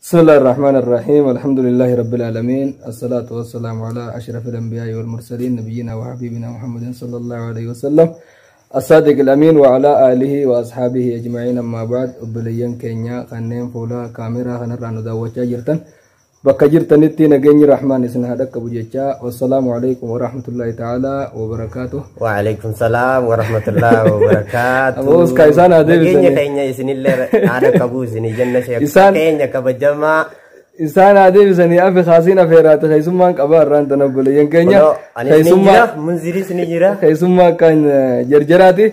بسم الله الرحمن الرحيم الحمد لله رب العالمين الصلاة والسلام على أشرف الأنبياء والمرسلين نبينا وحبيبنا محمد صلى الله عليه وسلم الصادق الأمين وعلى آله وأصحابه أجمعين. أما بعد أبليين كينيا خنين فولا كاميرا خنرانو داوچا جرتن bakka jirtanitti nageenyi rahmaan isin haa dhaqqabu jecha. Wassalaamu alaikum warahmatullahi ta'ala wabarakatuh. Wa alaikum salam warahmatullahi wabarakatuh. Amoos ka isaan haa deebisanii. Nageenya keenya isinillee haa dhaqqabu isinii jenna sheekha keenya kabajamaa. Isaan haa deebisanii afi khaasiin afeeraati keessummaan qabaa irraan tana obboleeyyan keenya. Keessummaa munziris ni jira. Keessummaa kan jarjaraati.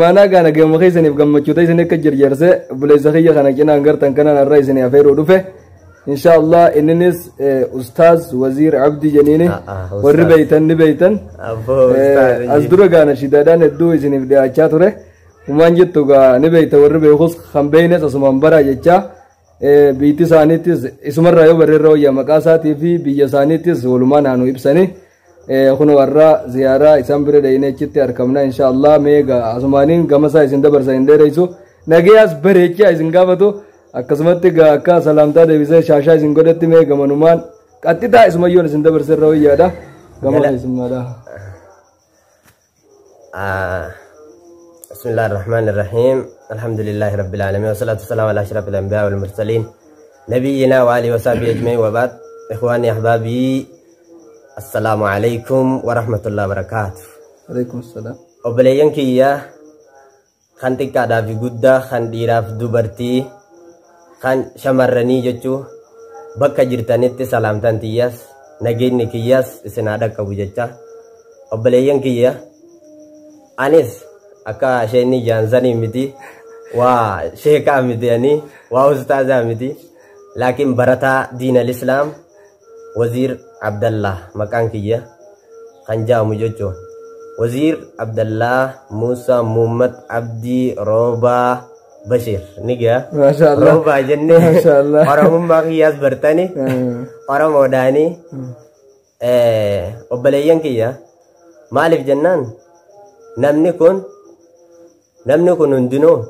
Mana kana geemma keessaniif gammachuuta isin akka jarjarse obboleessa kiyya kana cinaan gartan kanaan irraa isinii afeeruu dhufe. إن شاء الله إننس أستاذ وزير عبدي جنيني والربيتن نبيتن أصدر كان شدادان الدو إذن في أشاتره ومان جتو كا نبيت والربي خص خمبينة أسمان برا جتة بيتي سانيتس اسمر رايو بريرو يا مكاساتي في بيجا سانيتس ولمان عنو إبساني خنو ورا زيارة إسام برا دينه جتة أركمنا إن شاء الله ميجا أسمانين كمسا إذن دبر سيندي رئيسو نجياس بريكيا إذن كابتو akkasumatti akka salaamtaa deebisee shaashaa isin godhatti mee gamanumaan qaxxitaa isumayyoon isin dabarseerra wayyaadha gama keessummaadha. Bismillahir Rahmanir Rahim. Alhamdulillahi Rabbil Alamin wassalatu wassalamu ala asyrafil anbiya'i wal mursalin nabiyyina wa alihi washabihi ajma'in wa ba'd. Ikhwani ahbabi, assalamu alaikum warahmatullahi wabarakatuh. Waalaikumsalam. Obboleeyyan kiyya kan xiqqaadhaa fi guddaa kan dhiiraaf dubartii kan shamarranii jechuu bakka jirtanitti salaamtaan tiyyaas nageenyi kiyyaas isin haa dhaqqabu jecha. Obboleeyyan kiyya anis akka isheen jaansanii miti waa sheekaa miti ani waa ustaazaa miti laakiin barataa diinal islaam waziir Abdallah maqaan kiyya kan jaamu jechuu. Wazir Abdallah Musa Muhammad Abdi Roba Bashir niga. Masyaallah. Roba jenne. Masyaallah. Orang mmakiyas bertani. Orang modani. Obboleeyyan kiyya maaliif jennaan namni kun hundinuu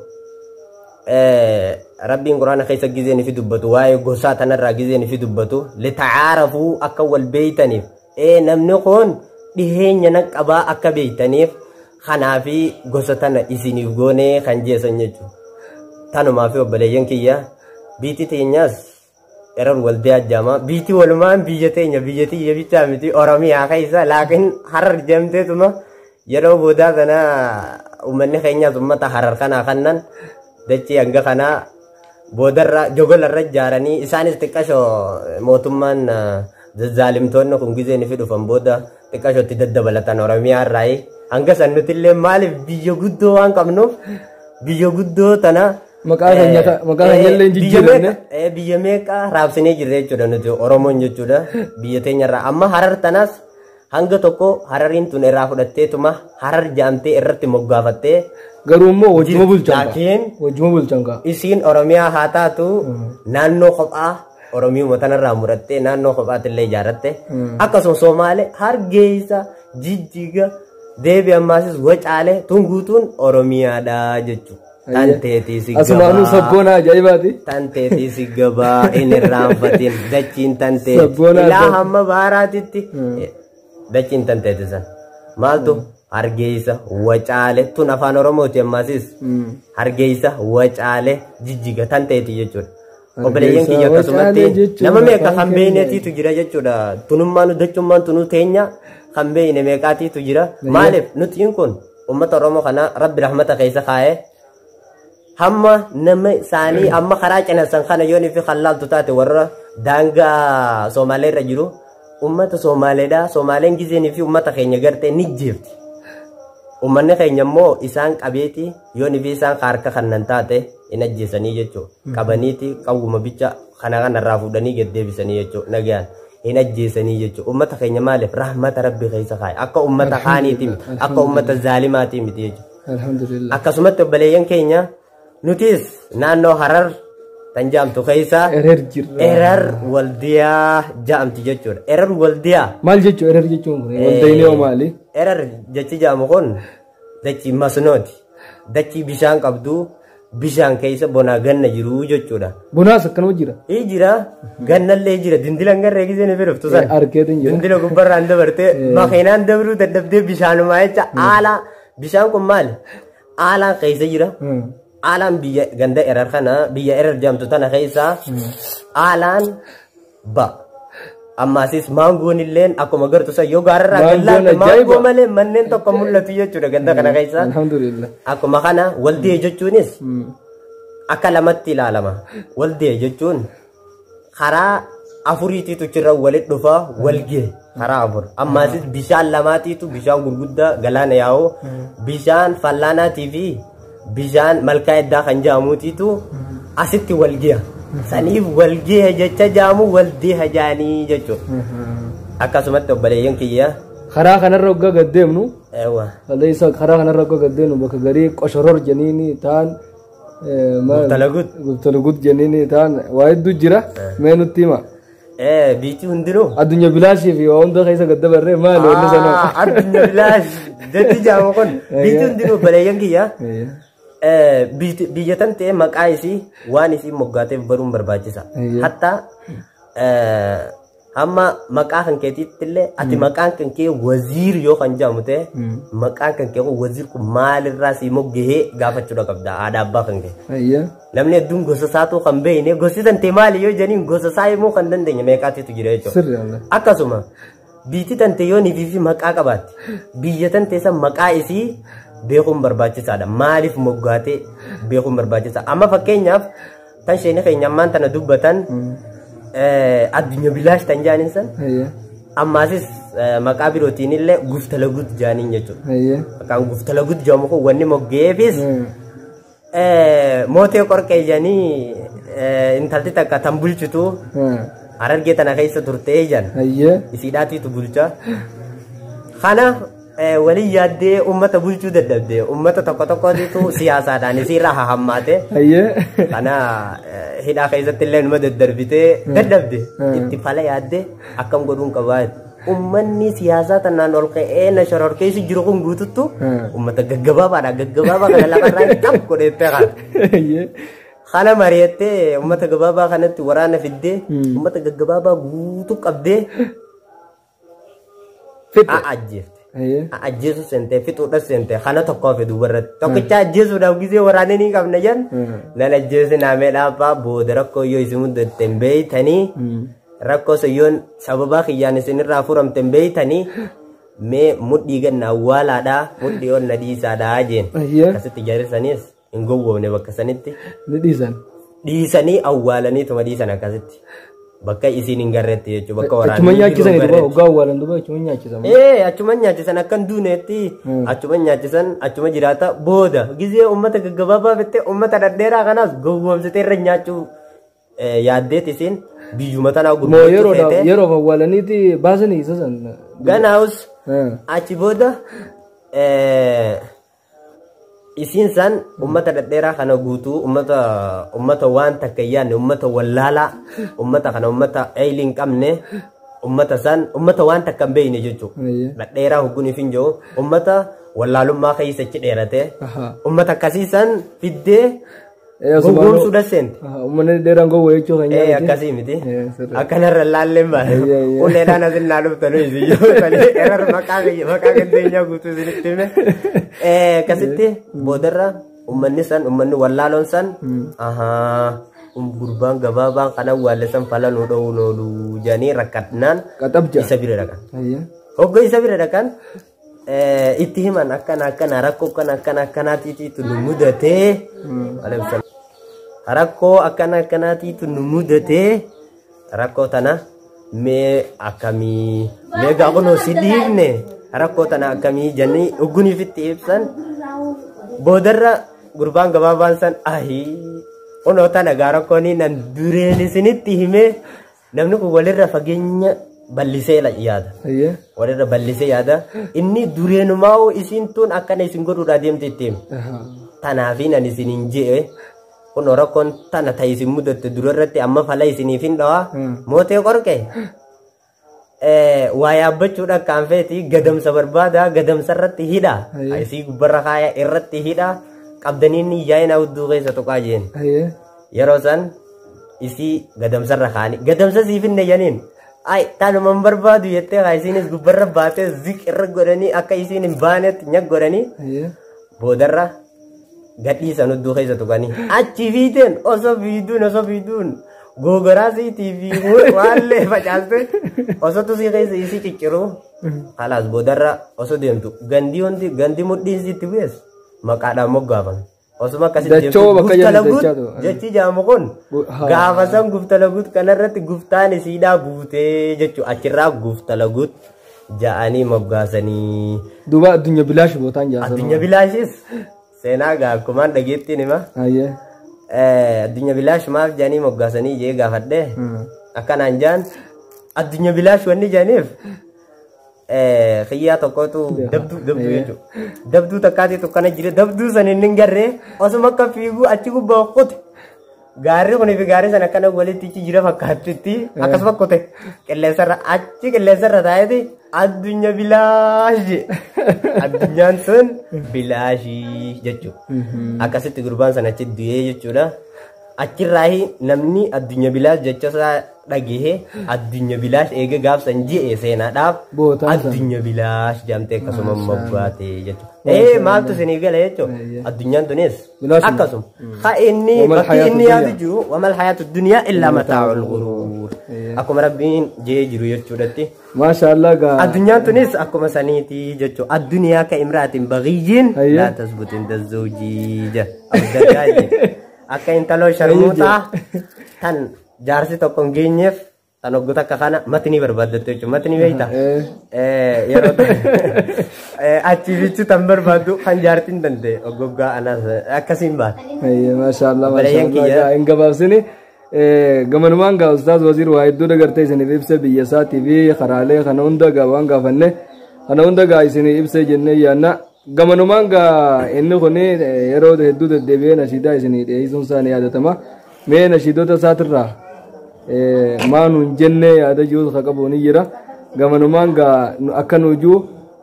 rabbiin quraana keessa gizeen fi dubbatu waa'ee gosaa tanarraa gizeen fi dubbatu litacaarafuu akka wal beeytaniif namni kun dhiheenya nan qabaa akka beeytaniif kanaafi gosa tana isiniif goonee kan jeesan jechuudha. Tanumaa fi obboleeyyan kiyya biitii teenyaas erar waldee ajjama biitii walumaan biyya teenya biyya tiyya bichaa miti Oromiyaa keessa laakiin Harar jedhamteetuma yeroo boodaa kana uummanni keenyaas uummata Harar kanaa kannan dachee hanga kanaa boodarra jogolarra ijaaranii isaanis xiqqashoo mootummaan zaalimtoonni kun gizeen fi dhufan booda xiqqashootti daddabalatan Oromiyaa irraa hanga sannutillee maaliif biyya guddoo waan qabnuuf biyya guddoo tana maqaa keenyallee jijjiirranne biyya meeqa raabsinee jirre jechuudha nuti Oromoon jechuudha biyya teenyarraa amma Harar tanas hanga tokko Harariin tun irraa fudhatteetuma Harar jaamtee irratti moggaafattee garuu immoo wajjuma bulchanka isiin Oromiyaa haa taatu naannoo kophaa Oromiyuma tanarraa murattee naannoo kophaatillee ijaarratte akkasuma Somaalee Hargeysa Jijjiga deebi ammaasis Wacaalee tun guutuun Oromiyaadha jechuudha. Tanteetii si gabaa asumaanuu sabboona ajaa'ibaati. Tanteetii si gabaa inni irraanfatiin dachiin tanteeti ilaa hamma baaraatitti dachiin tanteeti san maaltu Hargeysa Wacaalee tun afaan Oromooti ammaasis Hargeysa Wacaalee Jijjiga tanteeti jechuudha. Obboleeyyan kiyya akkasumatti nama meeqa kan beeyneetiitu jira jechuudha. Tunummaan dachummaan tunuu teenya kan beeyne meeqaatiitu jira. Maaliif nutiin kun uummata Oromoo kana rabbi rahmata keessa kaa'ee hamma nama isaanii amma karaa cinassan kana yoonii fi khallaaltu taate warra daangaa Somaalee irra jiru uummata Somaaleedha. Somaaleen gizeenii fi uummata keenya gartee ni jeefti. Uummanni keenya immoo isaan qabeeti yoonii fi isaan harka kannan taate in ajjeesanii jechuudha. Qabaniiti qawwuma bicha kana kanarraa fuudhanii gaddeebisanii jechuudha. Nagaan in ajjeesanii jechuudha. Uummata keenya maaliif rahmata rabbi keessa kaa'e akka uummata haaniiti miti akka uummata zaalimaati miti jechuudha. Alhamdulillah. Akkasumatti obboleeyyan keenya nutis naannoo Harar tan jaamtu keessa erar waldiyaa jaamti jechuudha. Erar waldiyaa maal jechuudha erar jechuun waldaynee maali? Erar jechi jaamu kun dachii masnooti dachii bishaan qabdu bishaan keessa bonaa ganna jiru jechuudha. Bonaas akkanuma jira. Jira gannallee jira dindilan garree gisee ni firiftu san. Arkeetiin jira. Dindila gubbarraan dabartee makiinaan dabruu dadhabdee bishaanumaa jecha haala bishaan kun maali? Haalaan keessa jira. Haalaan biyya ganda erar kana biyya erar jamtu tana keessa haalaan ba. Ammasis maangoon illeen akkuma gartu san yoo gaararraa gallaate maangoo malee manneen tokko mul'atu jechuudha ganda kana keessa. Alhamdulillah. Akkuma kana waldee jechuunis akka lamatti ilaalama. Waldee jechuun karaa afuriitiitu cirra walit dhufa walgee karaa afur. Ammasis bishaan lamaatiitu bishaan gurguddaa galaana yaa'u bishaan fallaanaatii fi bishaan malkaa eddaa kan jaamuutiitu asitti walgee. Saniif walgee jecha jaamu waldee hajaanii jechuudha. Akkasumatti obboleeyyan kiyya. Karaa kanarra waggaa gaddeemnu. Waleessa karaa kanarra waggaa gaddeemnu bakka garii qoshoror jeniini ta'an. Gubtalagut jeniini ta'an waa hedduu jira. Mee nutti hima. Biitii hundinuu. Addunyaa bilaashii fi waa hunda keessa gaddabarree maali wanni sanaa. Addunyaa bilaash jetti jaamu kun biitii hundinuu obboleeyyan kiyya. Biyya tan ta'e maqaa isii waan isii moggaateef baruun barbaachisa. Hatta amma maqaa kan keetiitti illee ati maqaan kan kee waziir yoo kan jedhamu ta'e maqaan kan kee waziir kun maalirraa si moggahee gaafachuudha qabda aadaa abbaa kan kee. Namni hedduun gosa isaatu kan beekne gosi tan ta'e maali yoo jedhaniin gosa isaa himuu kan dandeenye meeqaatiitu jira jechuudha. Akkasuma biitii tan ta'e yoo niifi maqaa qabaatti biyya tan ta'e san maqaa isii beekuun barbaachisaadha. Maaliif moggaatee beekuun barbaachisaa? Amma fakkeenyaaf tan isheen keenyammaan tana dubbatan addunyaa bilaash tan jaaniin san ammaasis maqaa birootiin illee guftalagut jaaniin jechuudha. Maqaan guftalagut jedhamu kun wanni moggeefis mootee qorqee jedhanii intalti takka tan bulchitu Harargee tana keessa turtee jan isiidhaatiitu bulcha. Kana walii yaaddee ummata bulchuu dadhabde ummata tokko tokkotu siyaasaadhaan isiirraa hahammaate kana hidhaa keessatti illee numa daddarbitee dadhabde itti fala yaaddee akkam godhuun qabaa ummanni siyaasaa tanaan ol ka'ee na shororkeessi jiru kun guututtu ummata gaggabaabaadha kana lafarraa qab godhettee kana mari'attee ummata gabaabaa kanatti waraana fiddee ummata gaggabaabaa guutuu qabdee ajjeefte. Ajjeesu sente fixuudha sente kana tokko fidu warratti tokkicha ajjeesuudhaaf gisee waraanee ni qabna jan nan ajjeese naamee dhaabaa booda rakkoo yoo isin muddatten beeytanii rakkoo sayyoon sababaa kiyyaan isinirraa furamten beeytanii mee mudhii ganna awwaalaadhaa mudhii ol na dhiisaadhaa jeen akkasitti jaarisaniis hin gowwoomne bakka sanitti dhiisanii awwaalaniituma dhiisan akkasitti. Bakka isiin hin garreetti jechuudha bakka waraanaa. Achuma nyaachisan duuba hoggaa awwaalan duuba achuma nyaachisan. Achuma nyaachisan akkan duuneetti achuma nyaachisan achuma jiraata booda gisee ummata gaggabaabaa fittee ummata dhadheeraa kanaas gowwoomsitee irra nyaachuu yaaddeet isiin biyyuma tanaa gurgurtuu feete. Yeroo awwaalaniiti baasanii isa san. Ganaus achi booda isin san ummata dhadheeraa kana guutuu ummata waan takka yaanne ummata wallaalaa ummata kana ummata eeyliin qabne ummata san ummata waan takka hin beeyne jechuudha. Dhadheeraa hogguun ifin jiru ummata wallaalummaa keessachi dheerate ummata akkasii san fiddee gowwoomsuu dasseente. Uummanni dheeraan gowwoo jechuudha. Akkasii miti. Akkanarra laalleen baala. Uleedhaan asin naa dhuftanu isiyyoo salee erar maqaa keenyaa guutuu isinitti hime. Akkasitti boodarra uummanni san uummanni wallaaloon san gurbaan gabaabaan kana awwaalessan fala nuu dha'uu noolu jedhanii rakkatnaan isa bira dhaqan. Hogga isa bira dhaqan itti himan akkana rakkoo akkanaatiitu nu mudatee rakkoo akkanaatiitu nu mudatee rakkoo tana mee akkamii mee gaafa si dhiifne rakkoo tana akkamii jennee ogguniifitti ibsan boodarra gurbaan gabaabaan san onoo tana gaa rakkoonii nan dureen isinitti himee namni kun walirra fageenya ballisee yaada. Walirra ballisee yaada. Inni dureenumaa isiin tun akkana isin godhuudhaa deemte ittiin. Tanaafi nan isiniin jee kun rakkoon tana ta'e isin mudatte durarratti amma fala isiniif hin dhawaa mootee qorqee. Waa yaabbachuudha kan feeti gadamsa barbaada gadamsa irratti hidha. Isii gubbarra kaaya irratti hidha. qabdanii ni yaa'ina udduu keessa tokko jeen yeroo san isi gadamsarra kaani gadamsa siifinne janiin ay tanuma barbaadu yettee haa isinis gubbarra baatee zik irra godhanii akka isiin hin baanetti nyag godhanii boodarra gadhiisan udduu keessa tuqanii achi fiiteen osoo fiiduun gogoraa siitii fi waallee facaaste osoo tusii keessa isii cicciru halaas boodarra osoo deemtu gandi mudhiin siitti bu'ees maqaadhaan moggaafame osuma akkasitti guftalaguut jechi jaamu kun gaafa san guftalaguut kanarratti guftaan isiidhaa buutee jechuu achirraa guftalaguut ja'anii moggaasanii duuba addunyaa bilaash bootaan jaasan addunyaa bilaashis seenaa gaa akkumaan dhageettiin hima addunyaa bilaash maaf ja'anii moggaasanii jee gaafadhe akkanaan jaan addunyaa bilaash wanni ja'aniif khiyyaa tokkotu dabduu jechuudha. Dabduu takkaati tokkana jira dabduu san inni garree osuma akka fiiguu achi gubbaa qote gaarri kunii fi gaarri san akkana walitti jira fakkaattitti akkasuma qote qilleensarra taa'eeti addunyaa bilaashi addunyaan sun bilaashii jechuudha. Akkasitti gurbaan san achi du'ee jechuudha. Achirraahi namni addunyaa bilaash jechasaa dhagahee addunyaa bilaash eega gaafsan ji'e seenaadhaaf addunyaa bilaash jedhamtee akkasuma moggaate jechuudha. Maaltu isinii gala jechuudha addunyaan tunis akkasuma inni bakki inni yaadu jiru wamal hayaatu duniyaa illaa mataa'ul ghuruur akkuma rabbiin jee jiru jechuudhatti. Maashaallah gaa addunyaan tunis akkuma saniiti jechuudha. Addunyaa ka imraatiin bagiyyiin laa tasbutin dazawjii jedha. Akka intaloo sharmuutaa tan jaarsi tokko hin geenyeef tan oggota akka kana matni barbaaddattu jechuudha. Matni beeyta yeroo achi bichu tan barbaaddu kan jaartiin danda'e oggoggaa anas akkasiin baate. Maashaallah maashaallah hin gabaabsini gamanumaan gaa ustaaz wasiir waa hedduu dagartee isiniif ibsa biyya isaatii fi karaalee kana hunda gaa waan gaafanne kana hunda gaa isinii ibsa jennee yaanna. Gamanumaan gaa inni kun yeroo hedduu deddeebi'ee nashiidaa isinii dhiyeessuun isaa ni yaadatama. Mee nashiidota isaatirraa maanuun jennee yaada jiruus haa qabu ni jira. Gamanumaan gaa akka nujuu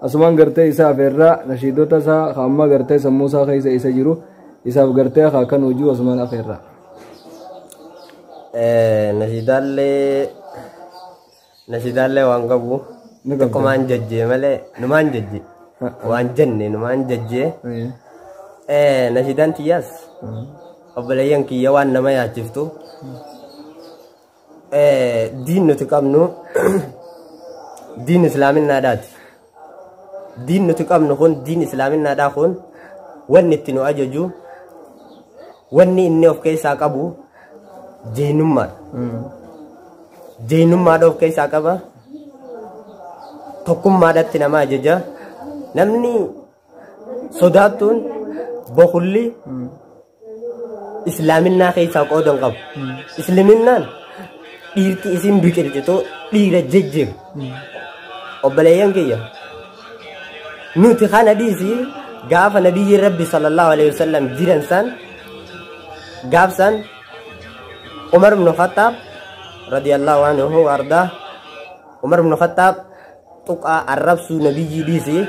asumaan gartee isaa afeerraa nashiidota isaa hamma gartee sammuu isaa keessa isa jiru isaaf gartee akka nujuu asumaan afeerraa. Nashiidaallee waan qabu tokkomaan jajjee malee numaan jajjee. Waan jenne numaan jajjee nashiidaan tiyyaas obboleeyyan kiyya waan nama yaachiftu diin nuti qabnu diin islaaminaadhaati. Diin nuti qabnu kun diin islaaminaadhaa kun wanni itti nu ajaju wanni inni of keessaa qabu jeenummaadha. Jeenummaadha of keessaa qaba tokkummaadhaatti nama ajaja. Namni sodaattuun boqulli islaaminaa keessaa qoodan qabu. Islaaminaan dhiirti isin biqilchitu dhiira jejjeeru. Obboleeyyan kiyya nuti kana dhiisi gaafa nabiyyi rabbi sallallahu alaihi wasallam jiran san gaafsan Umar ibn Khattab radiyallahu anhu warda Umar ibn Khattab tuqa arrabsu nabiyyi dhiisi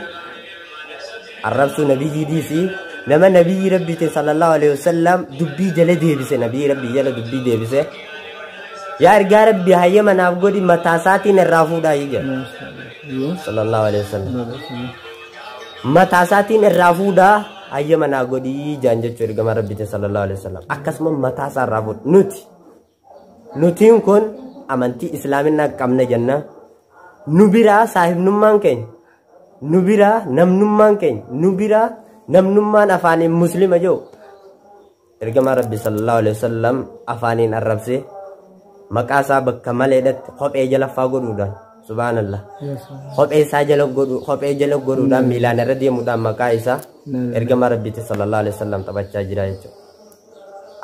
الرسول نبي ديسي لما نبي ربي صلى الله عليه وسلم دبي جل ديبسه نبي ربي جل دبي ديبسه يا رجال ربي هيا من أبغودي متاساتي نرافو دايجا صلى الله عليه وسلم متاساتي نرافو دا هيا من أبغودي جانجة شرقة ما ربي صلى الله عليه وسلم أكسم متاسا رافو نوتي يكون أمانتي إسلامنا كمنا جنة نبيرا صاحب نمان كين Nubira namnummaan keenya nubira namnummaan afaaniin muslima jiru ergama rabbi sallallahu alaihi wasallam afaaniin arrabse maqaa isaa bakka maleedhatti kophee jala faa godhuudhaan subhanallah kophee isaa jala godhuudhaan miilaan irra deemuudhaan maqaa isaa ergama rabbi sallallahu alaihi wasallam taphachaa jira jechuudha.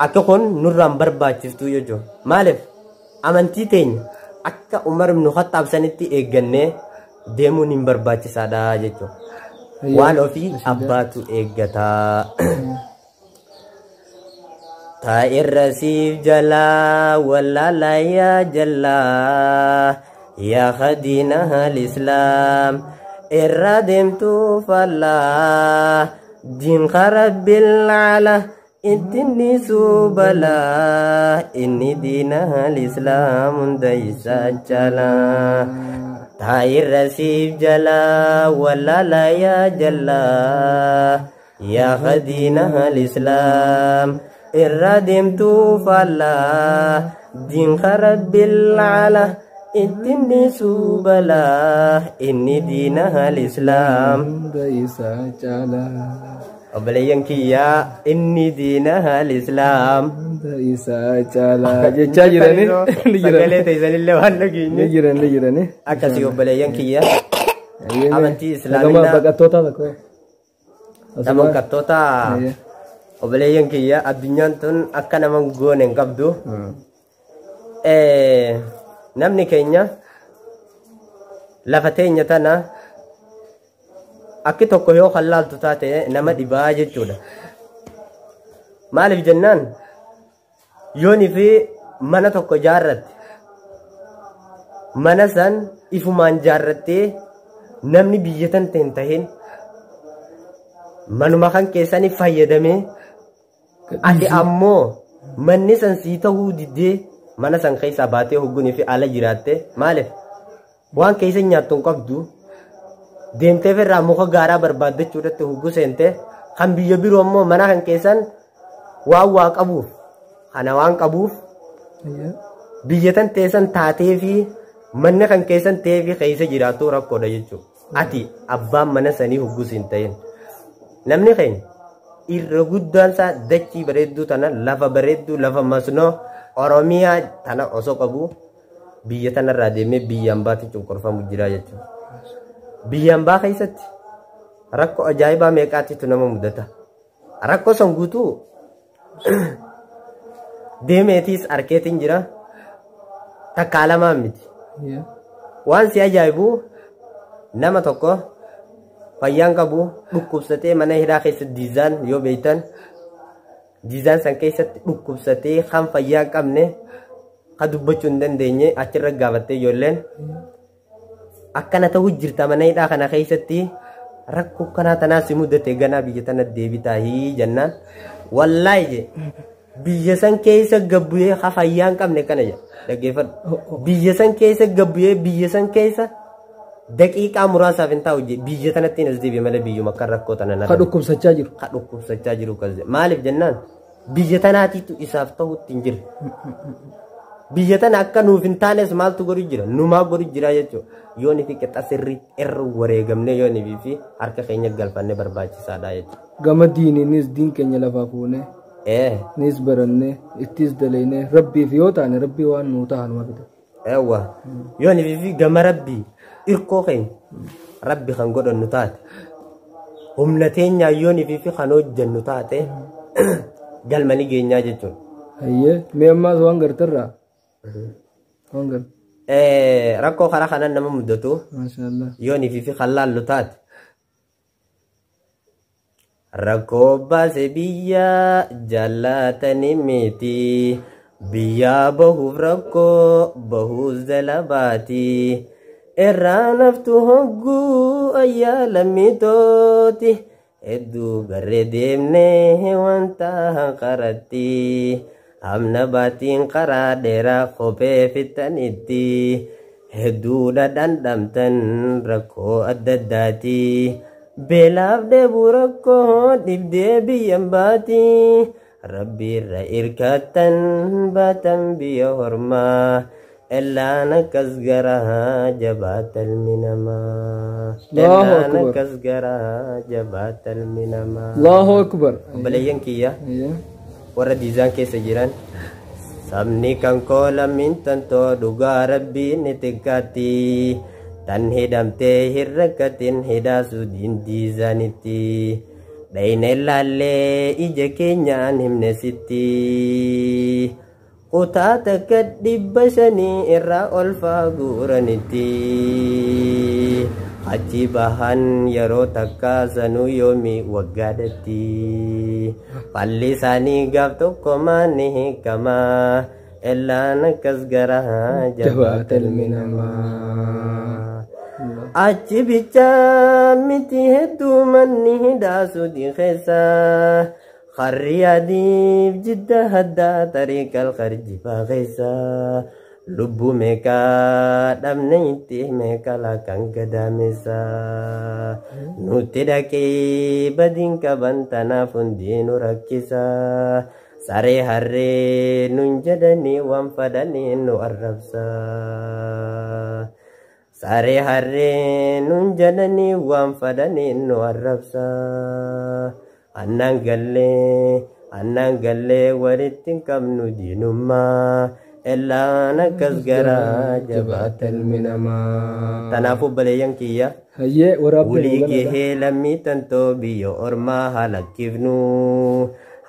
Akka kun nurraan barbaachiftuu jechuudha. Maaliif amantii teenya akka Umar ibn Khattab sanitti eeggannee deemuun hin barbaachisaadha jechuudha. Waan ofii abbaatu eeggataa. Taa'irra siif jalaa wallaalaa yaa jalaa yaa khadiina al-islaam irra deemtuu fallaa دين خرب العلا إنتني سوبلا إني دينها الإسلام ديسا جلا تاير رسيب جلا ولا لا يا جلا يا خدينها الإسلام الردم توفلا دين خرب العلا إني سوبلا إني دينها الإسلام ديسا جلا Obboleeyyan kiyya inni diinaha al-islaam isa jala jechaa jirani sagalee teessanillee waan dhageenye ni jirani akkasii obboleeyyan kiyya amantii islaaminaa baqattoota tokko nama baqattoota obboleeyyan kiyya addunyaan tun akka nama goone hin qabdu namni keenya lafa teenya tana akki tokko yoo khallaaltu taate nama dhibaa jechuudha. Maaliif jennaan yoonii fi mana tokko jaarratte mana san ifumaan jaarrattee namni biyyatan ta'in tahin manuma kan keessanii fayyadamee ati ammoo manni san sii ta'uu diddee mana san keessaa baatee hoggunii fi ala jiraatte maaliif waan keessa nyaattu hin qabdu deemtee firraa muka gaaraa barbaaddachuudhaatti hoggu seente kan biyya biroo ammoo mana kan keessan waa qabuuf kana waan qabuuf biyyatan teessan taatee fi manni kan keessan ta'ee fi keessa jiraatu rakkoodha jechuudha. Ati abbaan mana sanii hoggus hin ta'in namni keenya irra guddaan isaa dachii bareedduu tana lafa bareedduu lafa masnoo Oromiyaa tana osoo qabu biyya tanarraa deemee biyyaan baatti cunqurfamu jira jechuudha. Biyyaan baa keessatti rakkoo ajaa'ibaa meeqaatitu nama mudata. Rakkoo san guutuu deemeetiis arkeetiin jira takkaa lamaan miti. Waan si ajaa'ibu nama tokko fayyaan qabu dhukkubsatee mana hidhaa keessatti diizaan yoo beektan diizaan san keessatti dhukkubsatee kan fayyaa qabne ka dubbachuu hin dandeenye achirra gaafattee ijoolleen akkana ta'uu jirta mana hidhaa kana keessatti rakkoo kanaa tanaa si mudate ganaa biyya tana deebitaa jennaan wallaahi biyya san keessa gabbu'ee ka fayyaa hin qabne kana dhaggeeffadhu biyya san keessa gabbu'ee biyya san keessa daqiiqaa muraasaaf hin taa'u biyya tanatti as deebi'e malee biyyuma akka rakkoo tana ka dhukkubsachaa jiru maaliif jennaan biyya tanaatiitu isaaf ta'utti hin jiru biyya tana akka nuuf hin taanes maaltu godhu jira numaa godhu jira jechuudha yoon fi qixa sirrii irra wareegamne yoon fi harka keenya galfanne barbaachisaadha jechuudha. Gama diiniinis diin keenya lafaa fuune nis baranne ittis dalayne rabbiif yoo taane rabbii waan nuu ta'an mafita. Eewwa yoon fi gama rabbii irkoo keenya rabbi kan godhannu taate humna teenyaa yoon fi kan hojjannu taate galmani geenyaa jechuudha. Hayyee mee ammaas waan gartarraa waan gar rakkoo karaa kanan nama muddatu yoon fi kan laallu taate rakkoo baase biyya jaallatanii miti biyya bahuuf rakkoo bahuus dalabaati irraa naftu hogguu ayyaa lammitooti hedduu garee deemnee wanta qaratti amna baatiin karaa dheeraa kophee fixanitti hedduudha dhandhamtan rakkoo adda addaati beelaaf deebuu rakkoo dhibdee biyyan baati rabbi irra irkattan baatan biyya hormaa elaan akkas garaa jabaatal minamaa elaan akkas garaa jabaatal minamaa Allahu akbar obboleeyyan kiyya warra diizaan keessa jiran sabni kan koolamin tantoo dhugaa rabbiin ni xiqqaatti tan hidhamtee hin rakkatin hidhaasu diizaanitti dhayne laallee ija keenyaan himne sitti kutaa takka 500 irraa ol faaguuranitti achi bahan yeroo takka sanuu yoomi waggaadhatti falli isaanii gaaf tokko maani hiikamaa elaan akkas garaa jabaatal minamaa achi bicha miti hedduu manni hidhaasu dhiheessa harri adiif jidda haddaa tariiqal qarji baaqeessa lubbu meeqa dhabne itti meeqa lakan gadaamessa nuti dhaqee badiin qaban tanaaf hundiinu rakkisa saree harree nun jedhanii waan fadhanii nu arrabsa saree harree nun jedhanii waan fadhanii nu arrabsa annan gallee walitti hin qabnu diinummaa elaan akkas garaa jabaata ilmi namaa tanaafuu baleeyyan kiyya wulii gahee lammii tantoo biyya ormaa halakkifnu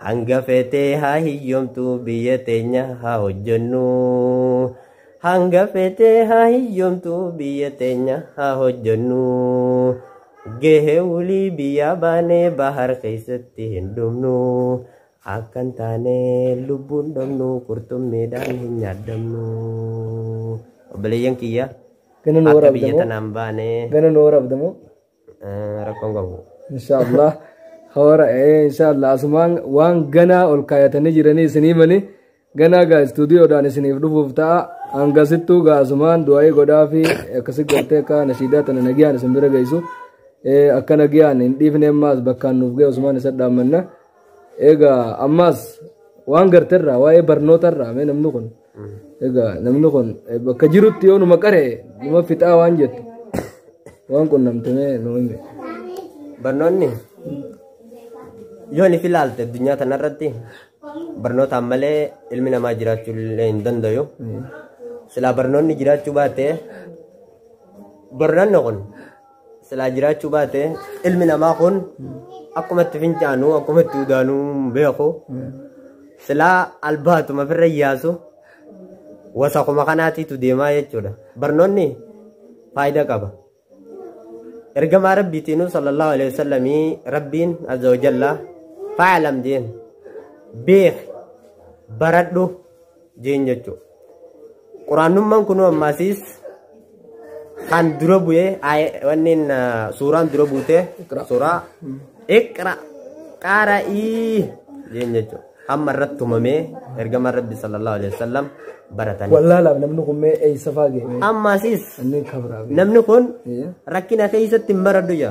hanga feetee haa hiyyoomtu biyya teenya haa hojjennu hanga feetee haa hiyyoomtu biyya teenya haa hojjennu gahee wulii biyya baanee bahar keessatti hin dhumnu akkan taane lubbuun dhabnu qurxummiidhaan hin nyaadamnu obboleeyyan kiyya akka biyya tanaan baane gana nu warabdamu rakkoon qabu inshallah hawara inshallah asumaan waan gana ol kaayatanii jiranii isinii mani gana gaa istuudiyoodhaan isiniif dhufuuf ta'a hangasittuu gaa asumaan du'aa'ii godhaa fi akkasi galtee akka nashiidaa tana nagiyaan isin bira geessu akka nagiyaan hin dhiifne ammaas bakkaan nuuf ga'e asumaan isa dhaammanna egaa ammaas waan garteerraa waa'ee barnootarraa mee namni kun egaa namni kun bakka jirutti yoo numa qaree numa fixaa waan jettu waan kun namtumee nu hime barnoonni yoo ni filaalte addunyaa tanarratti barnootaan malee ilmi namaa jiraachuu illee hin danda'u silaa barnoonni jiraachuu baate barnoonni kun silaa jiraachuu baate ilmi namaa kun akkuma itti fincaanu akkuma itti udaanuu beeku silaa albaatuma firra yaasu wasaquma kanaatiitu deemaa jechuudha barnoonni faayidaa qaba ergamaa rabbiitiinuu sallallahu alaihi wasallamii rabbiin azza wa jalla fa'alam jeen beek baradhu jeen jechuudha quraanummaan kunuu ammaasiis kan dura bu'ee wanneen suuraan dura buutee suuraa اقرأ قارئي جنجو هم الرت ممي ارجم ربي صلى الله عليه وسلم برتني والله لا نمنكم اي سفاجي اما سيس نمنكم ركنا كيسه تمبردو يا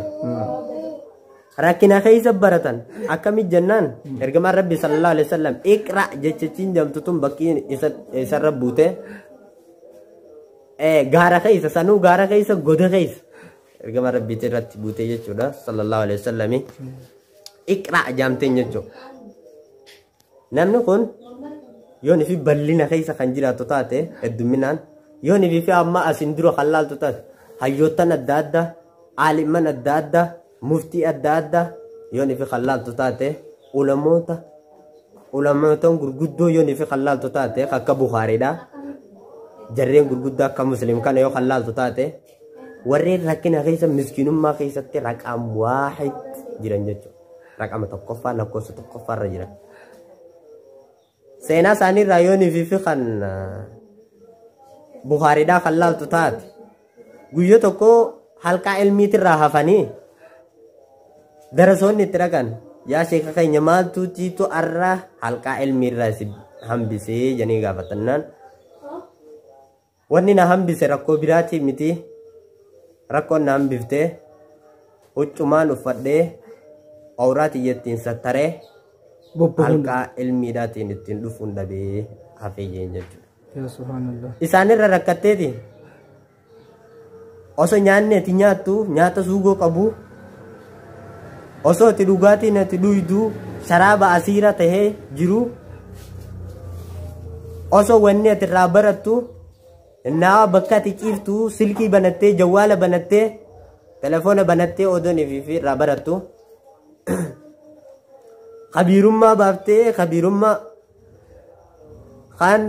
ركنا كيسه برتن اكم جنان ارجم ربي صلى الله عليه وسلم اقرأ جچچين جم تتم بكين يسربوته غارا كيسه سنو غارا كيسه غود كيسه ergama rabbiitti irratti buutee jechuudha sallallahu alaihi wasallam iqra jaamteen jechuudha namni kun yoon fi bal'ina keessa kan jiraatu taate hedduminaan yoon fi amma asin dura halaaltu taate hayyootan adda addaa aaliman adda addaa muftii adda addaa yoon fi halaaltu taate ulamootan gurguddoo yoon fi halaaltu taate akka Bukhariidha jarreen gurguddaa akka Muslim kana yoo halaaltu taate warreen rakkina keessa miskinummaa keessatti raqam waahid jiran jechuudha raqama tokkoffaa lakkoofsa tokkoffaarra jiran seenaa isaanii irraa yoonii fi kan Bukhariidhaa kan laaltu taate guyyaa tokko halkaa ilmiitirraa hafanii darasoonni itti dhaqan yaa sheeka keenya maaltu tiitu arra halkaa ilmiirraa si hambisee janii gaafatannaan wanni na hambise rakkoo biraatiif miti rakkoon na hambiftee huccumaan uffadhee awraati jettiin sattaree halkaa ilmiidhaatiin ittiin dhufuun dhabee hafee jeen jechuudha. Isaanirra rakkatteeti osoo nyaanni ati nyaattu nyaata suugoo qabu osoo ati dhugaatiin ati dhuydu sharaaba asiira tahee jiru osoo wanni ati irraa barattu naa bakka ati ciiftu silkii banattee jawwaala banattee telefoona banattee odoon fi irraa barattu khabiirummaa baaftee khabiirummaa kan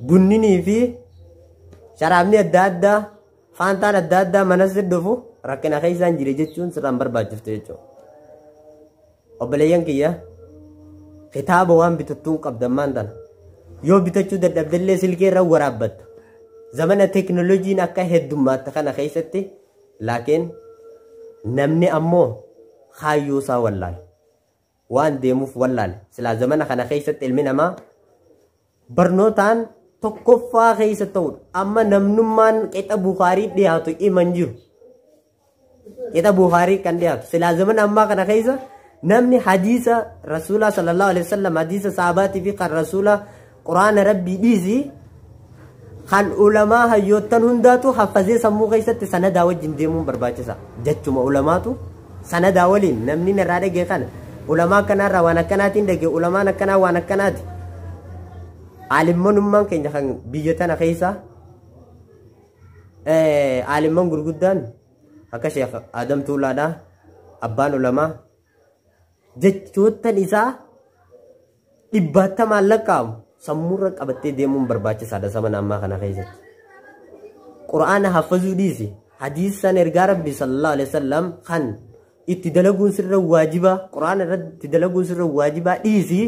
bunninii fi sharaabni adda addaa faantaan adda addaa manas dhufu rakkina keessaan jire jechuun sirraan barbaachifte jechuudha. Obboleeyyan kiyya kitaaba waan bitattuun qabdan maan tana yoo bitachuu dadhabdellee silkee irra waraabbatta zamana teknolojiin akka heddummaatti kana keessatti laakiin namni ammoo kaayyoo isaa wallaale waan deemuuf wallaale silaa zamana kana keessatti ilmi namaa barnootaan tokkoffaa keessa ta'udha amma namnummaan qixa Bukhaarii dhiyaatu iman jiru qixa Bukhaarii kan dhiyaatu silaa zamana ammaa kana keessa namni hadiisa rasuula sallallahu alaihi wasallam hadiisa sahabaatii fi kan rasuula quraana rabbii dhiisi kan ulamaa hayyoottan hundaatu hafazee sammuu keessatti sanadaa wajjin deemuun barbaachisa jechuma ulamaatu sanadaa waliin namni irraa dhagee kana ulamaa kanarraa waan akkanaatiin dhagee ulamaan akkanaa waan akkanaati alimmanummaan keenya kan biyya tana keessa alimman gurguddaan akka Sheekh Adam Tuulaadhaa abbaan ulamaa jechoottan isaa dhibbaatamaan lakkaa'amu sammurra qabattee deemuun barbaachisaadha zamana ammaa kana keessatti quraana hafazuu dhiisi hadiisan ergaa rabbii sallallahu alaihi wasallam kan itti dalaguun sirra waajiba quraana irratti itti dalaguun sirra waajiba dhiisi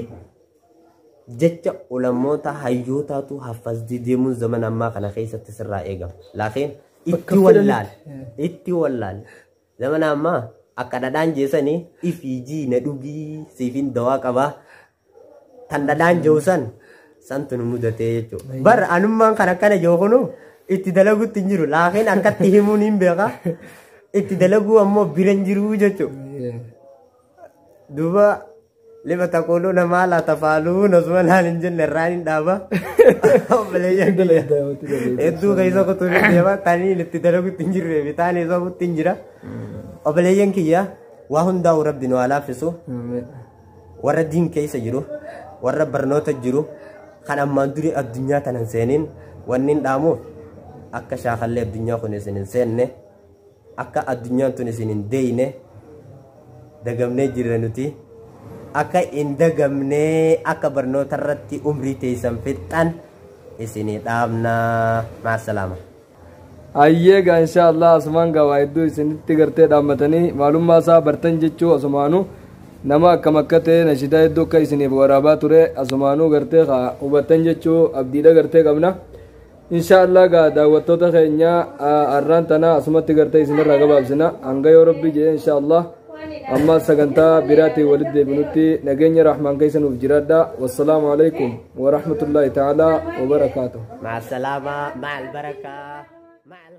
jecha ulamoota hayyootaatu hafazdi deemuun zamana ammaa kana keessatti sirraa eegama laakiin itti wallaal zamana ammaa akka dhadhaan jeesanii ifiijii na dhugii siifin dawaa qabaa tan dhadhaan jeesan santu nu mudatee jechuudha bar anummaan kan akkana jeekunu itti dalaguutti hin jiru laakiin akkatti himuun hin beeka itti dalaguu ammoo biran jiru jechuudha duuba lima taquluuna maa laa tafaaluun osuma laan hin jenne irraan hin dhaaba hedduu keessa kutuu hin deema taniin itti dalaguutti hin jirre bitaan isa kutti hin jira obboleeyyan kiyya waa hundaa'u rabbi nu haa laaffisu warra diin keessa jiru warra barnoota jiru kan ammaan durii addunyaa tanan seeniin wanni hin dhaamuuf akka shaakallee addunyaa kun isin hin seenne akka addunyaan tun isin hin deeyne dagamnee jirra nuti akka hin dagamnee akka barnoota irratti umrii teessan fixan isinii dhaabnaa maasalaama. Ayyeega inshallah asumaan gawaa hedduu isinitti gartee dhaammatanii maalummaa isaa bartan jechuu asumaanuu nama akkam akka ta'e nashidaa hedduu akka isiniif waraabaa ture asumaanuu gartee hubattan jechuu abdiidha gartee qabna. Inshallah gaa daawwattoota keenya arraan tana asumatti gartee isinirraa gabaabsina hanga yoo rabbi jedhe inshallah amma sagantaa biraatii walitti deebinutti nageenya rahmaan keessa nuuf jiraadha. Wassalaamu alaikum wa rahmatullahi ta'ala wa barakaatuh. Ma'a salaama ma'al barakaa ma'al